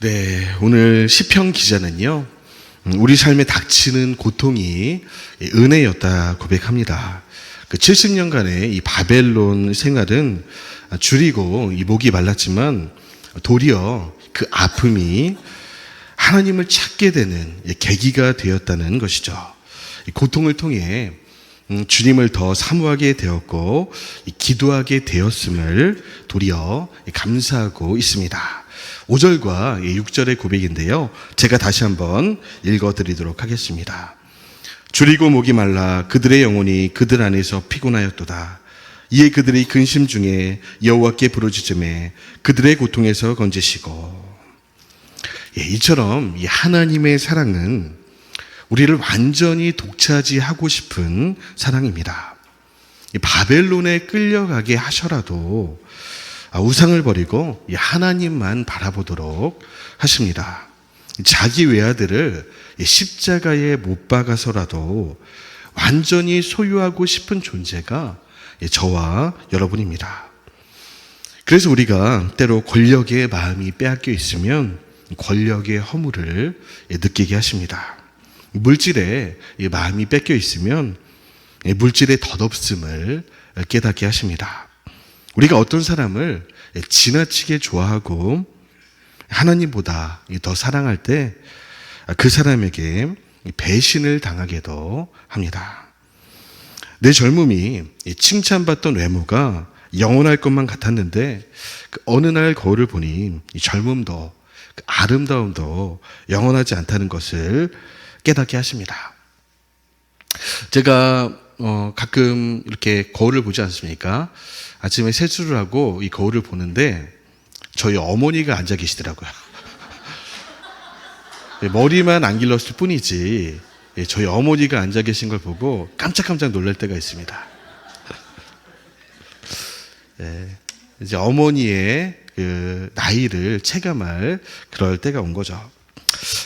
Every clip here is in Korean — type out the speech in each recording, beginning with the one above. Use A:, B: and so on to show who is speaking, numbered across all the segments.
A: 네, 오늘 시편 기자는요, 우리 삶에 닥치는 고통이 은혜였다 고백합니다. 그 70년간의 이 바벨론 생활은 줄이고 이 목이 말랐지만 도리어 그 아픔이 하나님을 찾게 되는 계기가 되었다는 것이죠. 고통을 통해 주님을 더 사모하게 되었고 기도하게 되었음을 도리어 감사하고 있습니다. 5절과 6절의 고백인데요, 제가 다시 한번 읽어드리도록 하겠습니다. 줄이고 목이 말라 그들의 영혼이 그들 안에서 피곤하였도다. 이에 그들의 근심 중에 여호와께 부르짖음에 그들의 고통에서 건지시고. 이처럼 이 하나님의 사랑은 우리를 완전히 독차지하고 싶은 사랑입니다. 바벨론에 끌려가게 하셔라도 우상을 버리고 하나님만 바라보도록 하십니다. 자기 외아들을 십자가에 못 박아서라도 완전히 소유하고 싶은 존재가 저와 여러분입니다. 그래서 우리가 때로 권력의 마음이 빼앗겨 있으면 권력의 허물을 느끼게 하십니다. 물질에 마음이 뺏겨 있으면 물질의 덧없음을 깨닫게 하십니다. 우리가 어떤 사람을 지나치게 좋아하고 하나님보다 더 사랑할 때 그 사람에게 배신을 당하게도 합니다. 내 젊음이 칭찬받던 외모가 영원할 것만 같았는데 어느 날 거울을 보니 젊음도 아름다움도 영원하지 않다는 것을 깨닫게 하십니다. 제가 가끔 이렇게 거울을 보지 않습니까? 아침에 세수를 하고 이 거울을 보는데 저희 어머니가 앉아 계시더라고요. 머리만 안 길렀을 뿐이지 저희 어머니가 앉아 계신 걸 보고 깜짝깜짝 놀랄 때가 있습니다. 이제 어머니의 그 나이를 체감할 그럴 때가 온 거죠.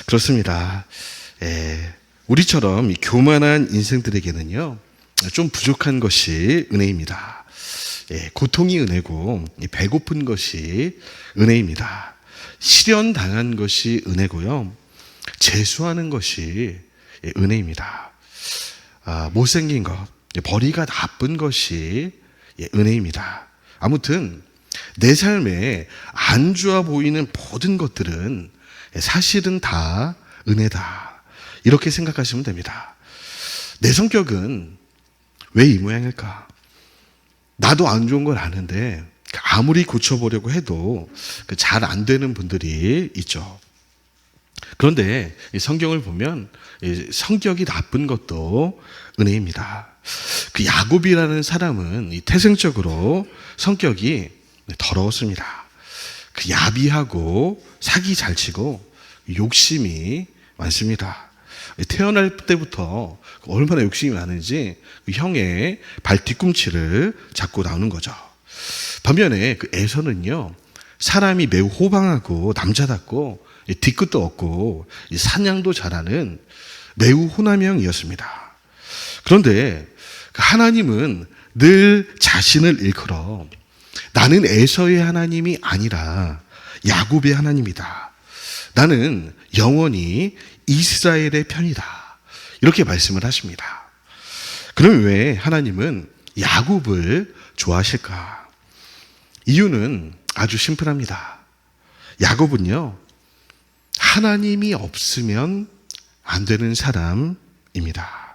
A: 그렇습니다. 우리처럼 교만한 인생들에게는요, 좀 부족한 것이 은혜입니다. 고통이 은혜고 배고픈 것이 은혜입니다. 실현당한 것이 은혜고요, 재수하는 것이 은혜입니다. 못생긴 것, 벌이가 나쁜 것이 은혜입니다. 아무튼 내 삶에 안 좋아 보이는 모든 것들은 사실은 다 은혜다, 이렇게 생각하시면 됩니다. 내 성격은 왜 이 모양일까? 나도 안 좋은 걸 아는데 아무리 고쳐보려고 해도 잘 안 되는 분들이 있죠. 그런데 성경을 보면 성격이 나쁜 것도 은혜입니다. 그 야곱이라는 사람은 태생적으로 성격이 더러웠습니다. 그 야비하고 사기 잘 치고 욕심이 많습니다. 태어날 때부터 얼마나 욕심이 많은지 형의 발 뒤꿈치를 잡고 나오는 거죠. 반면에 그 에서는요, 사람이 매우 호방하고 남자답고 뒤끝도 없고 사냥도 잘하는 매우 호남형이었습니다. 그런데 하나님은 늘 자신을 일컬어 나는 에서의 하나님이 아니라 야곱의 하나님이다. 나는 영원히 이스라엘의 편이다. 이렇게 말씀을 하십니다. 그럼 왜 하나님은 야곱을 좋아하실까? 이유는 아주 심플합니다. 야곱은요, 하나님이 없으면 안 되는 사람입니다.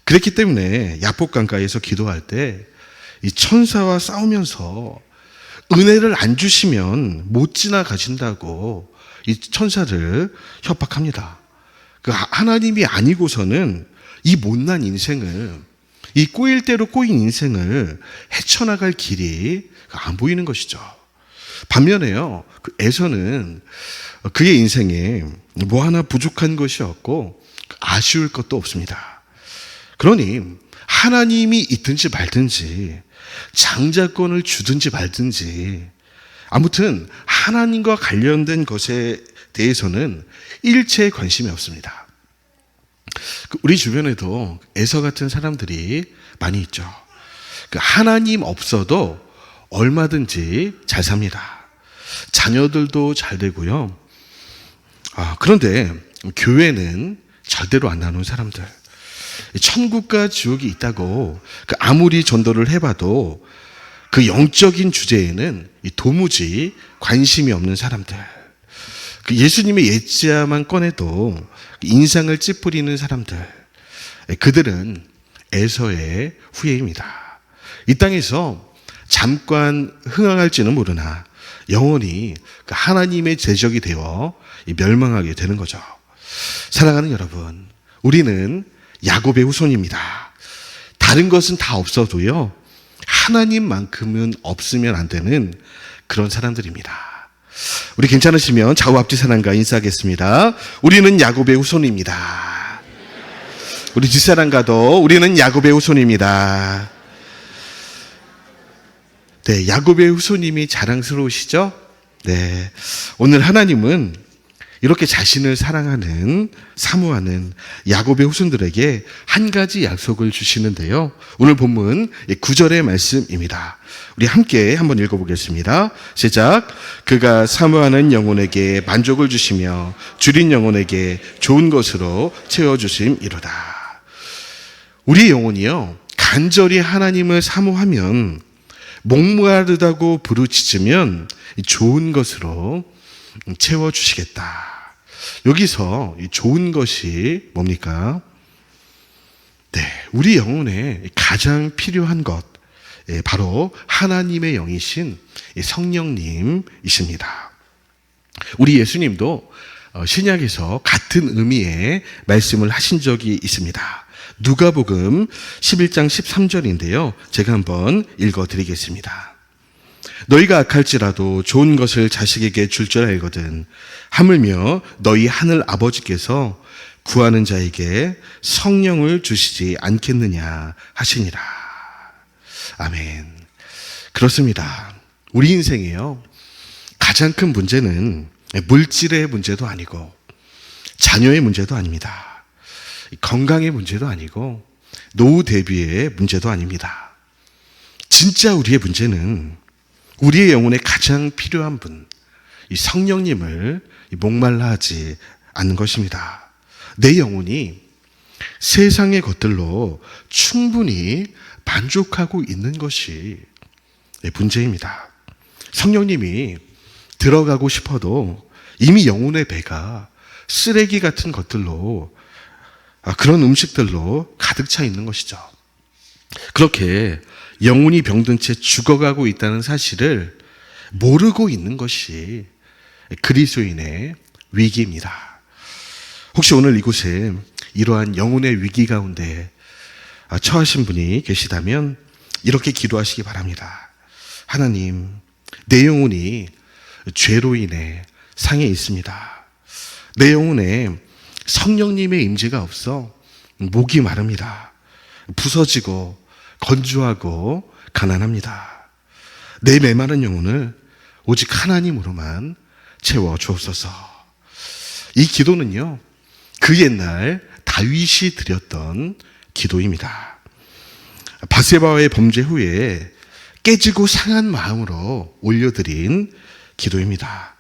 A: 그랬기 때문에 야복 강가에서 기도할 때 이 천사와 싸우면서 은혜를 안 주시면 못 지나가신다고 이 천사를 협박합니다. 그 하나님이 아니고서는 이 못난 인생을, 이 꼬일 대로 꼬인 인생을 헤쳐나갈 길이 안 보이는 것이죠. 반면에요, 그 에서는 그의 인생에 뭐 하나 부족한 것이 없고 아쉬울 것도 없습니다. 그러니 하나님이 있든지 말든지, 장자권을 주든지 말든지, 아무튼 하나님과 관련된 것에 대해서는 일체의 관심이 없습니다. 우리 주변에도 에서 같은 사람들이 많이 있죠. 하나님 없어도 얼마든지 잘 삽니다. 자녀들도 잘 되고요. 그런데 교회는 절대로 안 나누는 사람들, 천국과 지옥이 있다고 아무리 전도를 해봐도 그 영적인 주제에는 도무지 관심이 없는 사람들, 예수님의 예자만 꺼내도 인상을 찌푸리는 사람들, 그들은 에서의 후예입니다. 이 땅에서 잠깐 흥황할지는 모르나 영원히 하나님의 대적이 되어 멸망하게 되는 거죠. 사랑하는 여러분, 우리는 야곱의 후손입니다. 다른 것은 다 없어도요, 하나님만큼은 없으면 안 되는 그런 사람들입니다. 우리 괜찮으시면 좌우 앞뒤 사람과 인사하겠습니다. 우리는 야곱의 후손입니다. 우리 뒷사람과도 우리는 야곱의 후손입니다. 네, 야곱의 후손님이 자랑스러우시죠? 네, 오늘 하나님은 이렇게 자신을 사랑하는, 사모하는 야곱의 후손들에게 한 가지 약속을 주시는데요. 오늘 본문 9절의 말씀입니다. 우리 함께 한번 읽어보겠습니다. 시작. 그가 사모하는 영혼에게 만족을 주시며 줄인 영혼에게 좋은 것으로 채워주심이로다. 우리 영혼이요, 간절히 하나님을 사모하면, 목마르다고 부르짖으면 좋은 것으로 채워주시겠다. 여기서 이 좋은 것이 뭡니까? 네, 우리 영혼에 가장 필요한 것, 바로 하나님의 영이신 성령님이십니다. 우리 예수님도 신약에서 같은 의미의 말씀을 하신 적이 있습니다. 누가복음 11장 13절인데요. 제가 한번 읽어드리겠습니다. 너희가 악할지라도 좋은 것을 자식에게 줄 줄 알거든 하물며 너희 하늘 아버지께서 구하는 자에게 성령을 주시지 않겠느냐 하시니라. 아멘. 그렇습니다. 우리 인생에요, 가장 큰 문제는 물질의 문제도 아니고 자녀의 문제도 아닙니다. 건강의 문제도 아니고 노후 대비의 문제도 아닙니다. 진짜 우리의 문제는 우리의 영혼에 가장 필요한 분, 이 성령님을 목말라 하지 않는 것입니다. 내 영혼이 세상의 것들로 충분히 만족하고 있는 것이 문제입니다. 성령님이 들어가고 싶어도 이미 영혼의 배가 쓰레기 같은 것들로, 그런 음식들로 가득 차 있는 것이죠. 그렇게 영혼이 병든 채 죽어가고 있다는 사실을 모르고 있는 것이 그리스도인의 위기입니다. 혹시 오늘 이곳에 이러한 영혼의 위기 가운데 처하신 분이 계시다면 이렇게 기도하시기 바랍니다. 하나님, 내 영혼이 죄로 인해 상해 있습니다. 내 영혼에 성령님의 임재가 없어 목이 마릅니다. 부서지고 건조하고 가난합니다. 내 메마른 영혼을 오직 하나님으로만 채워 주옵소서. 이 기도는요, 그 옛날 다윗이 드렸던 기도입니다. 바세바와의 범죄 후에 깨지고 상한 마음으로 올려드린 기도입니다.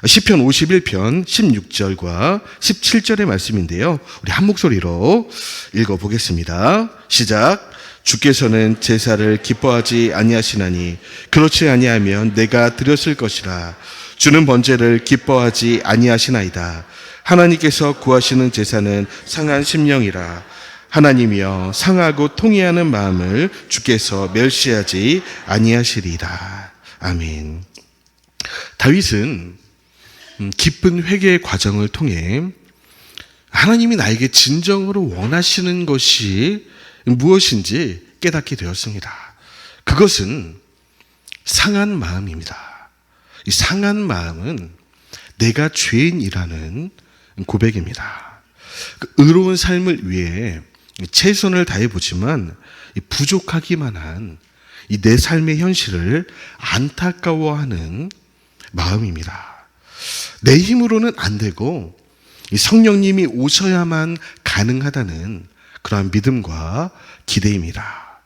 A: 시편 51편 16절과 17절의 말씀인데요. 우리 한 목소리로 읽어보겠습니다. 시작. 주께서는 제사를 기뻐하지 아니하시나니 그렇지 아니하면 내가 드렸을 것이라. 주는 번제를 기뻐하지 아니하시나이다. 하나님께서 구하시는 제사는 상한 심령이라. 하나님이여, 상하고 통회하는 마음을 주께서 멸시하지 아니하시리이다. 아멘. 다윗은 깊은 회개의 과정을 통해 하나님이 나에게 진정으로 원하시는 것이 무엇인지 깨닫게 되었습니다. 그것은 상한 마음입니다. 이 상한 마음은 내가 죄인이라는 고백입니다. 의로운 삶을 위해 최선을 다해보지만 부족하기만 한 이 내 삶의 현실을 안타까워하는 마음입니다. 내 힘으로는 안 되고 성령님이 오셔야만 가능하다는 그러한 믿음과 기대입니다.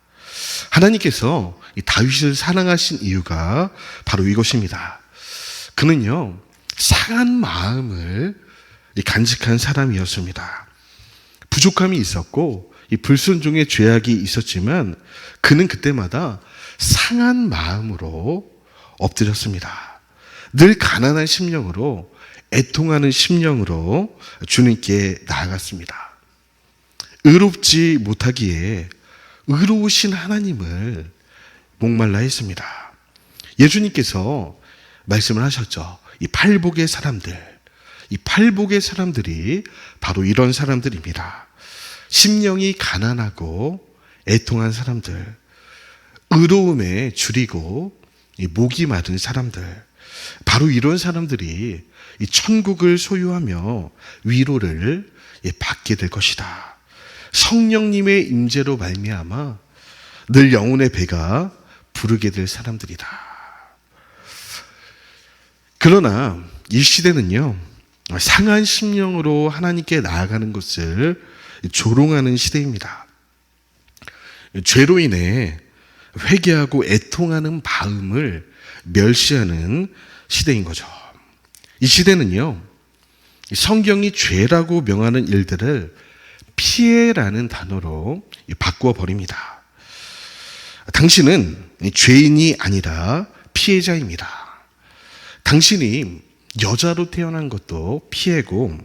A: 하나님께서 이 다윗을 사랑하신 이유가 바로 이것입니다. 그는요, 상한 마음을 간직한 사람이었습니다. 부족함이 있었고 이 불순종의 죄악이 있었지만 그는 그때마다 상한 마음으로 엎드렸습니다. 늘 가난한 심령으로, 애통하는 심령으로 주님께 나아갔습니다. 의롭지 못하기에 의로우신 하나님을 목말라 했습니다. 예수님께서 말씀을 하셨죠. 이 팔복의 사람들이 바로 이런 사람들입니다. 심령이 가난하고 애통한 사람들, 의로움에 줄이고 목이 마른 사람들, 바로 이런 사람들이 이 천국을 소유하며 위로를 받게 될 것이다. 성령님의 임재로 말미암아 늘 영혼의 배가 부르게 될 사람들이다. 그러나 이 시대는요, 상한 심령으로 하나님께 나아가는 것을 조롱하는 시대입니다. 죄로 인해 회개하고 애통하는 마음을 멸시하는 시대인 거죠. 이 시대는요, 성경이 죄라고 명하는 일들을 피해라는 단어로 바꾸어 버립니다. 당신은 죄인이 아니라 피해자입니다. 당신이 여자로 태어난 것도 피해고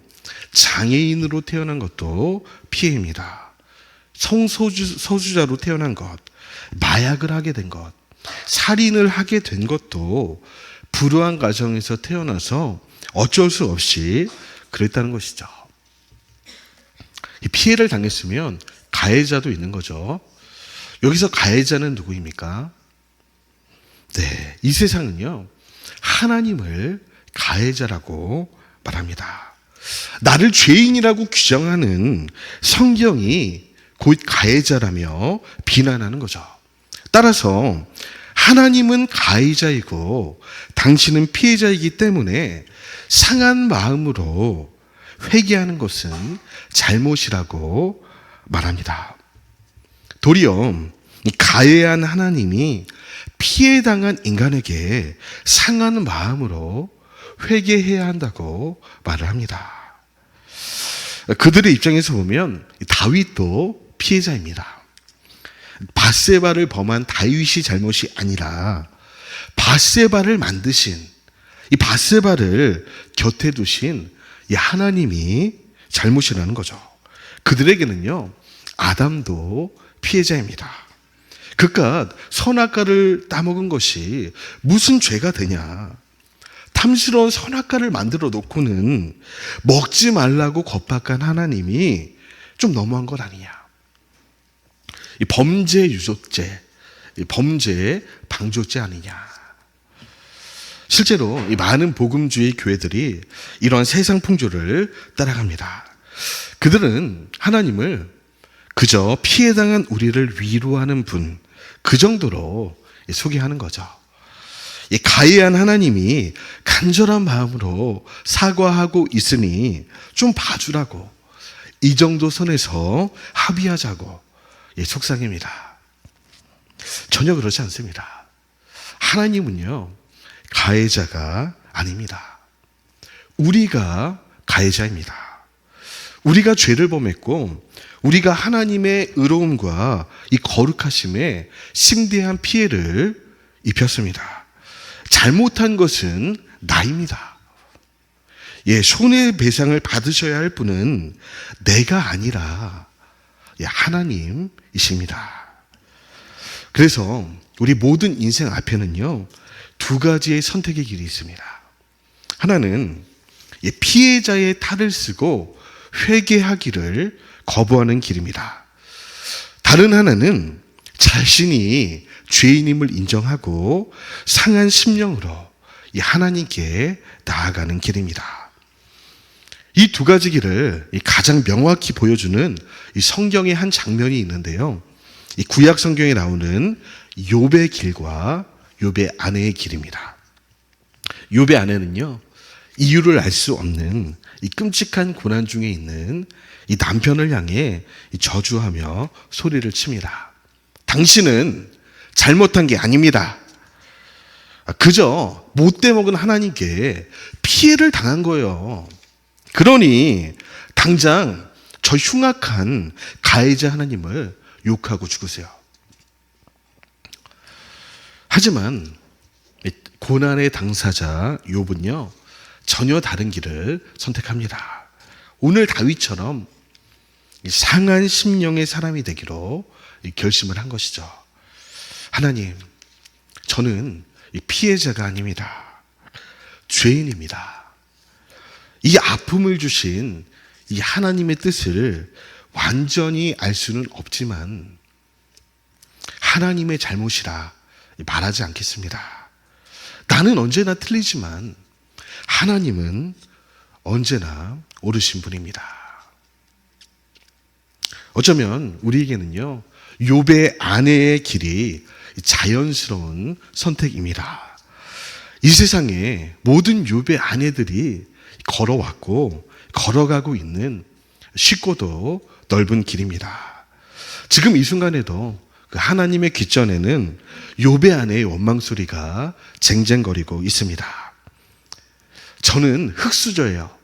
A: 장애인으로 태어난 것도 피해입니다. 성소수자로 태어난 것, 마약을 하게 된 것, 살인을 하게 된 것도 불우한 가정에서 태어나서 어쩔 수 없이 그랬다는 것이죠. 이 피해를 당했으면 가해자도 있는 거죠. 여기서 가해자는 누구입니까? 네, 이 세상은요, 하나님을 가해자라고 말합니다. 나를 죄인이라고 규정하는 성경이 곧 가해자라며 비난하는 거죠. 따라서 하나님은 가해자이고 당신은 피해자이기 때문에 상한 마음으로 회개하는 것은 잘못이라고 말합니다. 도리어 가해한 하나님이 피해당한 인간에게 상한 마음으로 회개해야 한다고 말을 합니다. 그들의 입장에서 보면 다윗도 피해자입니다. 밧세바를 범한 다윗이 잘못이 아니라 밧세바를 만드신, 이 밧세바를 곁에 두신 이 하나님이 잘못이라는 거죠. 그들에게는요, 아담도 피해자입니다. 그깟 선악과를 따먹은 것이 무슨 죄가 되냐. 탐스러운 선악과를 만들어 놓고는 먹지 말라고 겁박한 하나님이 좀 너무한 것 아니냐. 이 범죄 유족죄, 이 범죄 방조죄 아니냐. 실제로 이 많은 복음주의 교회들이 이러한 세상 풍조를 따라갑니다. 그들은 하나님을 그저 피해당한 우리를 위로하는 분, 그 정도로 소개하는 거죠. 이 가해한 하나님이 간절한 마음으로 사과하고 있으니 좀 봐주라고, 이 정도 선에서 합의하자고 속삭입니다. 전혀 그렇지 않습니다. 하나님은요, 가해자가 아닙니다. 우리가 가해자입니다. 우리가 죄를 범했고 우리가 하나님의 의로움과 이 거룩하심에 심대한 피해를 입혔습니다. 잘못한 것은 나입니다. 손해배상을 받으셔야 할 분은 내가 아니라 하나님이십니다. 그래서 우리 모든 인생 앞에는요, 두 가지의 선택의 길이 있습니다. 하나는 피해자의 탈을 쓰고 회개하기를 거부하는 길입니다. 다른 하나는 자신이 죄인임을 인정하고 상한 심령으로 하나님께 나아가는 길입니다. 이 두 가지 길을 가장 명확히 보여주는 성경의 한 장면이 있는데요. 이 구약 성경에 나오는 욥의 길과 욥의 아내의 길입니다. 욥의 아내는요, 이유를 알 수 없는 이 끔찍한 고난 중에 있는 이 남편을 향해 저주하며 소리를 칩니다. 당신은 잘못한 게 아닙니다. 그저 못돼 먹은 하나님께 피해를 당한 거예요. 그러니 당장 저 흉악한 가해자 하나님을 욕하고 죽으세요. 하지만 고난의 당사자 욥은요, 전혀 다른 길을 선택합니다. 오늘 다윗처럼 상한 심령의 사람이 되기로 결심을 한 것이죠. 하나님, 저는 피해자가 아닙니다. 죄인입니다. 이 아픔을 주신 이 하나님의 뜻을 완전히 알 수는 없지만 하나님의 잘못이라 말하지 않겠습니다. 나는 언제나 틀리지만 하나님은 언제나 옳으신 분입니다. 어쩌면 우리에게는요, 욥의 아내의 길이 자연스러운 선택입니다. 이 세상에 모든 욥의 아내들이 걸어왔고 걸어가고 있는 쉽고도 넓은 길입니다. 지금 이 순간에도 그 하나님의 귓전에는 욥의 아내의 원망 소리가 쟁쟁거리고 있습니다. 저는 흙수저예요.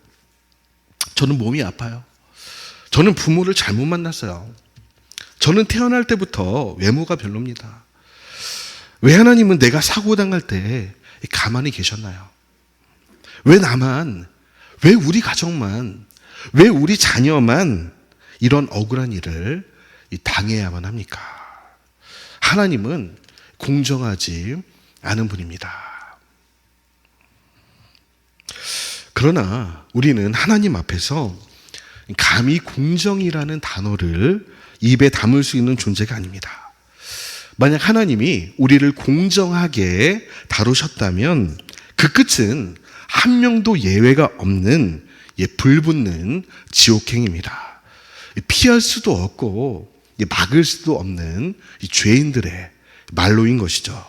A: 저는 몸이 아파요. 저는 부모를 잘못 만났어요. 저는 태어날 때부터 외모가 별로입니다. 왜 하나님은 내가 사고당할 때 가만히 계셨나요? 왜 나만, 왜 우리 가정만, 왜 우리 자녀만 이런 억울한 일을 당해야만 합니까? 하나님은 공정하지 않은 분입니다. 그러나 우리는 하나님 앞에서 감히 공정이라는 단어를 입에 담을 수 있는 존재가 아닙니다. 만약 하나님이 우리를 공정하게 다루셨다면 그 끝은 한 명도 예외가 없는 불붙는 지옥행입니다. 피할 수도 없고 막을 수도 없는 죄인들의 말로인 것이죠.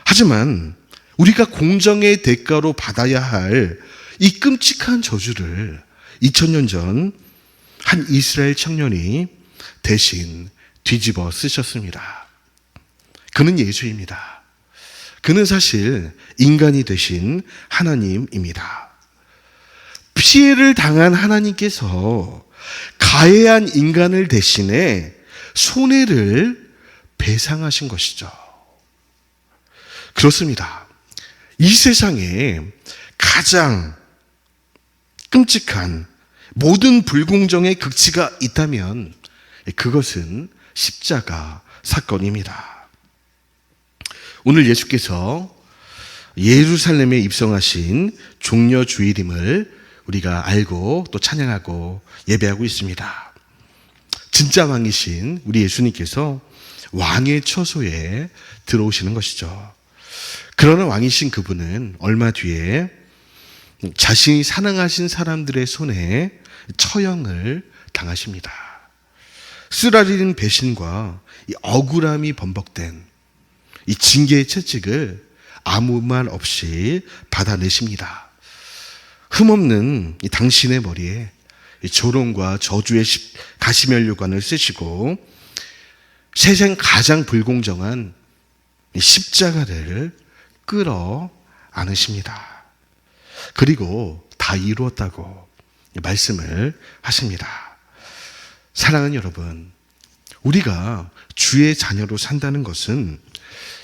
A: 하지만 우리가 공정의 대가로 받아야 할 이 끔찍한 저주를 2000년 전 한 이스라엘 청년이 대신 뒤집어 쓰셨습니다. 그는 예수입니다. 그는 사실 인간이 되신 하나님입니다. 피해를 당한 하나님께서 가해한 인간을 대신해 손해를 배상하신 것이죠. 그렇습니다. 이 세상에 가장 끔찍한 모든 불공정의 극치가 있다면 그것은 십자가 사건입니다. 오늘 예수께서 예루살렘에 입성하신 종려 주일임을 우리가 알고 또 찬양하고 예배하고 있습니다. 진짜 왕이신 우리 예수님께서 왕의 처소에 들어오시는 것이죠. 그러나 왕이신 그분은 얼마 뒤에 자신이 사랑하신 사람들의 손에 처형을 당하십니다. 쓰라린 배신과 이 억울함이 번복된 이 징계의 채찍을 아무 말 없이 받아내십니다. 흠없는 이 당신의 머리에 이 조롱과 저주의 가시면류관을 쓰시고 세상 가장 불공정한 이 십자가를 끌어 안으십니다. 그리고 다 이루었다고 말씀을 하십니다. 사랑하는 여러분, 우리가 주의 자녀로 산다는 것은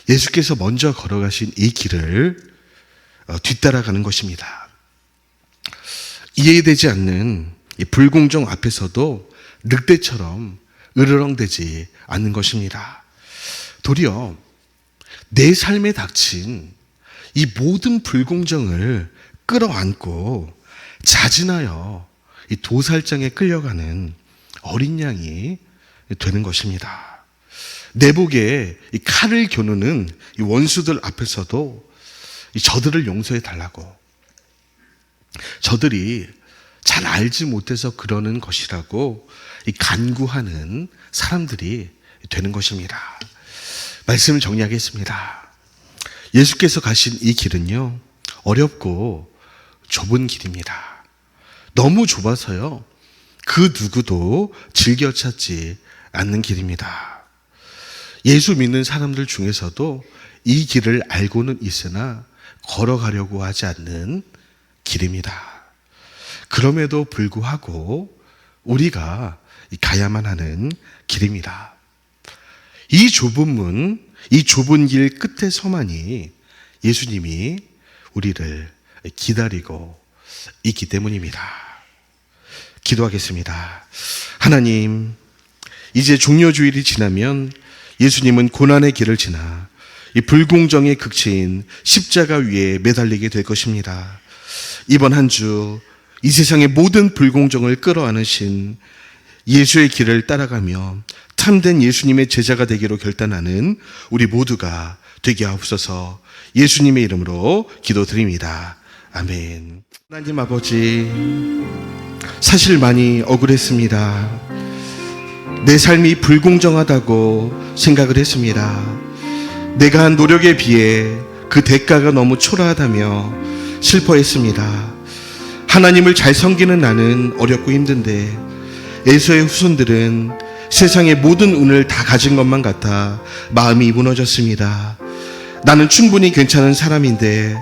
A: 예수께서 먼저 걸어가신 이 길을 뒤따라가는 것입니다. 이해되지 않는 이 불공정 앞에서도 늑대처럼 으르렁대지 않는 것입니다. 도리어 내 삶에 닥친 이 모든 불공정을 끌어안고 자진하여 이 도살장에 끌려가는 어린 양이 되는 것입니다. 내복에 이 칼을 겨누는 이 원수들 앞에서도 이 저들을 용서해 달라고, 저들이 잘 알지 못해서 그러는 것이라고 이 간구하는 사람들이 되는 것입니다. 말씀을 정리하겠습니다. 예수께서 가신 이 길은요, 어렵고 좁은 길입니다. 너무 좁아서요, 그 누구도 즐겨 찾지 않는 길입니다. 예수 믿는 사람들 중에서도 이 길을 알고는 있으나 걸어가려고 하지 않는 길입니다. 그럼에도 불구하고 우리가 가야만 하는 길입니다. 이 좁은 문, 이 좁은 길 끝에서만이 예수님이 우리를 기다리고 있기 때문입니다. 기도하겠습니다. 하나님, 이제 종려주일이 지나면 예수님은 고난의 길을 지나 이 불공정의 극치인 십자가 위에 매달리게 될 것입니다. 이번 한 주 이 세상의 모든 불공정을 끌어안으신 예수의 길을 따라가며 참된 예수님의 제자가 되기로 결단하는 우리 모두가 되게 하옵소서. 예수님의 이름으로 기도드립니다. 아멘. 하나님 아버지, 사실 많이 억울했습니다. 내 삶이 불공정하다고 생각을 했습니다. 내가 한 노력에 비해 그 대가가 너무 초라하다며 슬퍼했습니다. 하나님을 잘 섬기는 나는 어렵고 힘든데 에서의 후손들은 세상의 모든 운을 다 가진 것만 같아 마음이 무너졌습니다. 나는 충분히 괜찮은 사람인데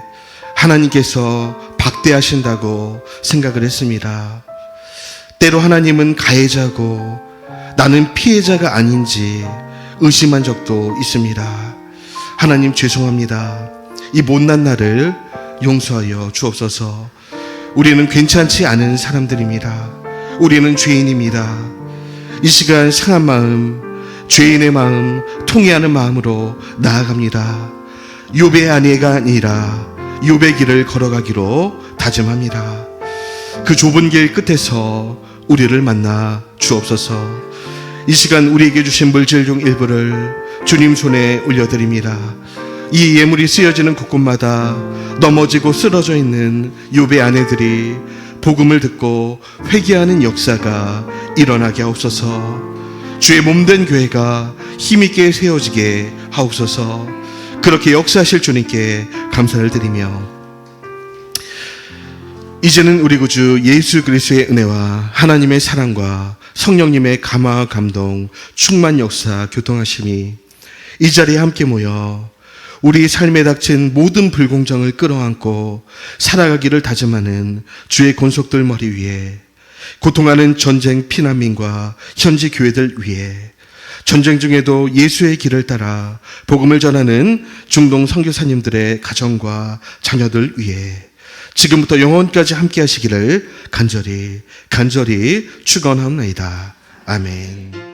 A: 하나님께서 박대하신다고 생각을 했습니다. 때로 하나님은 가해자고 나는 피해자가 아닌지 의심한 적도 있습니다. 하나님 죄송합니다. 이 못난 나를 용서하여 주옵소서. 우리는 괜찮지 않은 사람들입니다. 우리는 죄인입니다. 이 시간 상한 마음, 죄인의 마음, 통회하는 마음으로 나아갑니다. 욥의 아내가 아니라 욥의 길을 걸어가기로 다짐합니다. 그 좁은 길 끝에서 우리를 만나 주옵소서. 이 시간 우리에게 주신 물질 중 일부를 주님 손에 올려드립니다. 이 예물이 쓰여지는 곳곳마다 넘어지고 쓰러져 있는 욥의 아내들이 복음을 듣고 회개하는 역사가 일어나게 하옵소서. 주의 몸된 교회가 힘있게 세워지게 하옵소서. 그렇게 역사하실 주님께 감사를 드리며 이제는 우리 구주 예수 그리스도의 은혜와 하나님의 사랑과 성령님의 감화 감동 충만 역사 교통하심이 이 자리에 함께 모여 우리 삶에 닥친 모든 불공정을 끌어안고 살아가기를 다짐하는 주의 권속들 머리 위에 고통하는 전쟁 피난민과 현지 교회들 위에 전쟁 중에도 예수의 길을 따라 복음을 전하는 중동 선교사님들의 가정과 자녀들 위에 지금부터 영원까지 함께 하시기를 간절히 축원하옵나이다. 아멘.